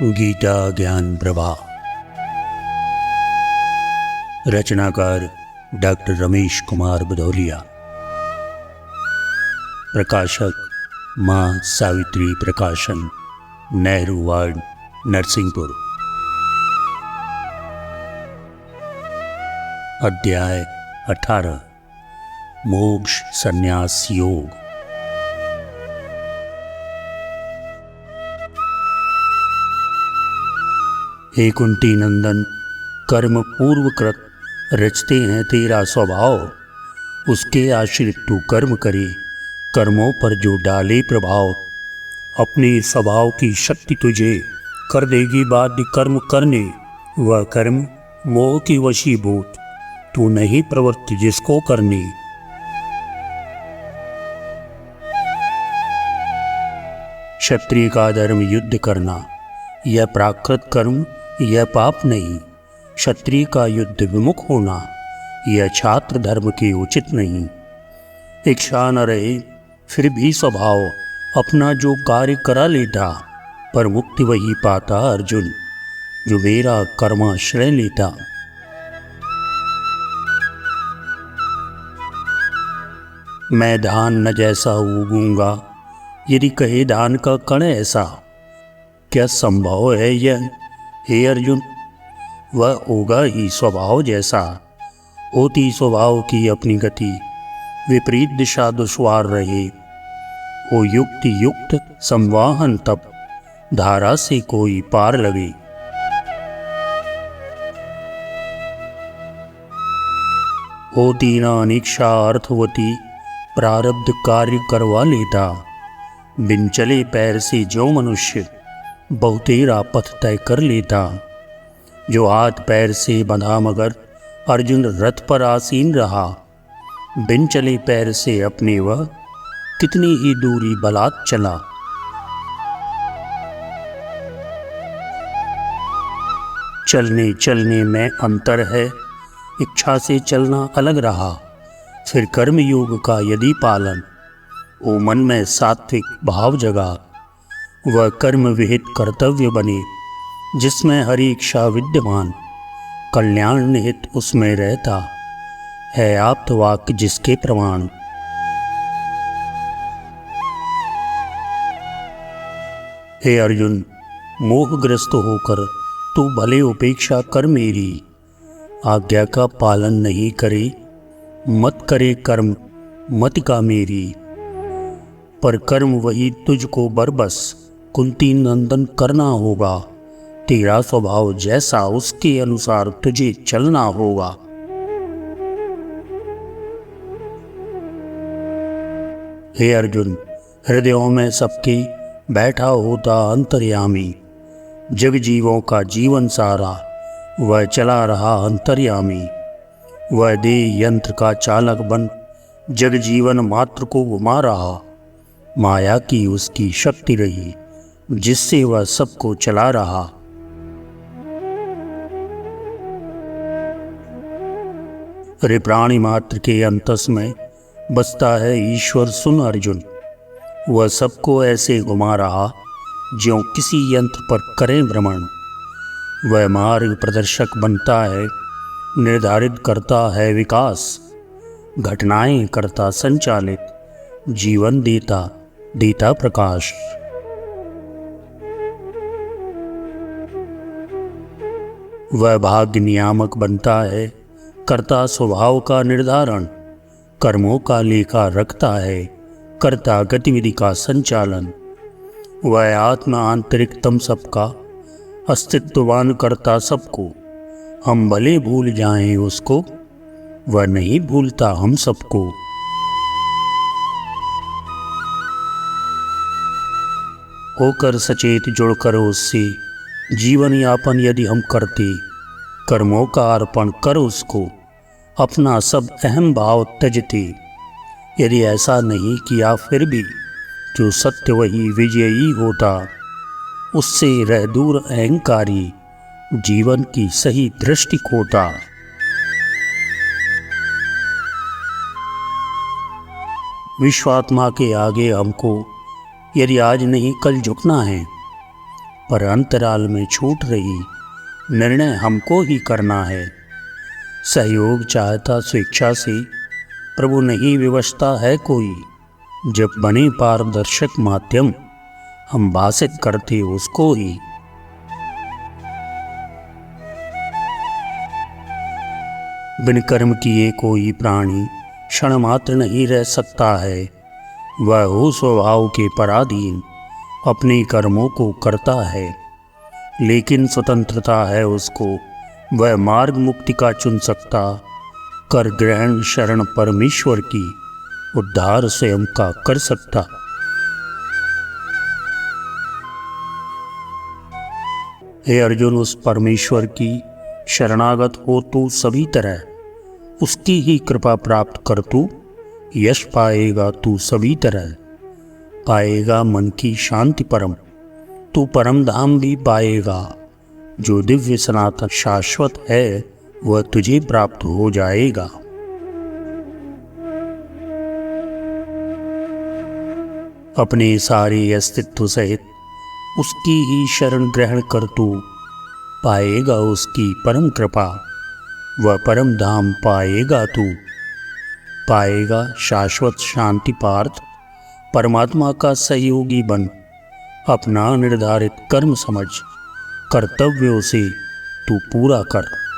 गीता ज्ञान प्रभा। रचनाकार डॉक्टर रमेश कुमार भदौलिया। प्रकाशक माँ सावित्री प्रकाशन, नेहरू वार्ड, नरसिंहपुर। अध्याय 18 मोक्ष संन्यास योग। हे कुंती नंदन, कर्म पूर्वकृत रचते हैं तेरा स्वभाव। उसके आश्रित तू कर्म करे, कर्मों पर जो डाले प्रभाव। अपने स्वभाव की शक्ति तुझे कर देगी बाध्य कर्म करने। वह कर्म मोह की वशीभूत, तू नहीं प्रवृत्ति जिसको करनी। क्षत्रिय का धर्म युद्ध करना, यह प्राकृत कर्म, यह पाप नहीं। क्षत्रिय का युद्ध विमुख होना, यह छात्र धर्म के उचित नहीं। इच्छा न रहे फिर भी स्वभाव अपना जो कार्य करा लेता, पर मुक्ति वही पाता अर्जुन जो मेरा कर्माश्रय लेता। मैं धान न जैसा उगूंगा, यदि कहे धान का कण ऐसा। क्या संभव है यह हे अर्जुन? वह होगा ही स्वभाव जैसा। होती स्वभाव की अपनी गति, विपरीत दिशा दुश्वार रहे। हो युक्ति युक्त संवाहन तप, धारा से कोई पार लगे। होती न अनिच्छा अर्थवती, प्रारब्ध कार्य करवा लेता। बिन चले पैर से जो मनुष्य, बहुतेरा पथ तय कर लेता। जो हाथ पैर से बंधा मगर अर्जुन रथ पर आसीन रहा। बिन चले पैर से अपने वह कितनी ही दूरी बलात् चला। चलने चलने में अंतर है, इच्छा से चलना अलग रहा। फिर कर्म योग का यदि पालन, ओ मन में सात्विक भाव जगा। वह कर्म विहित कर्तव्य बने, जिसमें हरि इच्छा विद्यमान। कल्याण निहित उसमें रहता है आप्त वाक्य जिसके प्रमाण। हे अर्जुन, मोहग्रस्त होकर तू भले उपेक्षा कर मेरी। आज्ञा का पालन नहीं करे, मत करे कर्म मत का मेरी। पर कर्म वही तुझको बरबस कुंती नंदन करना होगा। तेरा स्वभाव जैसा उसके अनुसार तुझे चलना होगा। हे अर्जुन, हृदयों में सबके बैठा होता अंतर्यामी। जग जीवों का जीवन सारा, वह चला रहा अंतर्यामी। वह देह यंत्र का चालक बन, जग जीवन मात्र को घुमा रहा। माया की उसकी शक्ति रही, जिससे वह सबको चला रहा। अरे प्राणी मात्र के अंतस में बसता है ईश्वर सुन अर्जुन। वह सबको ऐसे घुमा रहा, ज्यों किसी यंत्र पर करें भ्रमण। वह मार्ग प्रदर्शक बनता है, निर्धारित करता है विकास। घटनाएं करता संचालित, जीवन देता देता प्रकाश। वह भाग्य नियामक बनता है, करता स्वभाव का निर्धारण। कर्मों का लेखा रखता है, करता गतिविधि का संचालन। वह आत्मा आंतरिकतम सबका, अस्तित्ववान करता सबको। हम भले भूल जाएं उसको, वह नहीं भूलता हम सबको। होकर सचेत जुड़कर उससे जीवन यापन यदि हम करते, कर्मों का अर्पण कर उसको, अपना सब अहम भाव त्यजते। यदि ऐसा नहीं किया फिर भी, जो सत्य वही विजयी होता। उससे रह दूर अहंकारी, जीवन की सही दृष्टि खोता। विश्वात्मा के आगे हमको यदि आज नहीं कल झुकना है, पर अंतराल में छूट रही, निर्णय हमको ही करना है। सहयोग चाहता स्वेच्छा से, प्रभु नहीं विवशता है कोई। जब बने पारदर्शक माध्यम, हम भाषित करते उसको ही। बिन कर्म किए कोई प्राणी क्षण मात्र नहीं रह सकता है। वह हो स्वभाव के पराधीन, अपने कर्मों को करता है। लेकिन स्वतंत्रता है उसको, वह मार्ग मुक्ति का चुन सकता। कर ग्रहण शरण परमेश्वर की, उद्धार स्वयं का कर सकता। हे अर्जुन, उस परमेश्वर की शरणागत हो तू सभी तरह, उसकी ही कृपा प्राप्त कर तू, यश पाएगा तू सभी तरह। पाएगा मन की शांति परम, तू परम धाम भी पाएगा। जो दिव्य सनातन शाश्वत है, वह तुझे प्राप्त हो जाएगा। अपने सारे अस्तित्व सहित उसकी ही शरण ग्रहण कर तू, पाएगा उसकी परम कृपा। वह परम धाम पाएगा तू, पाएगा शाश्वत शांति पार्थ। परमात्मा का सहयोगी बन, अपना निर्धारित कर्म समझ, कर्तव्यों से तू पूरा कर।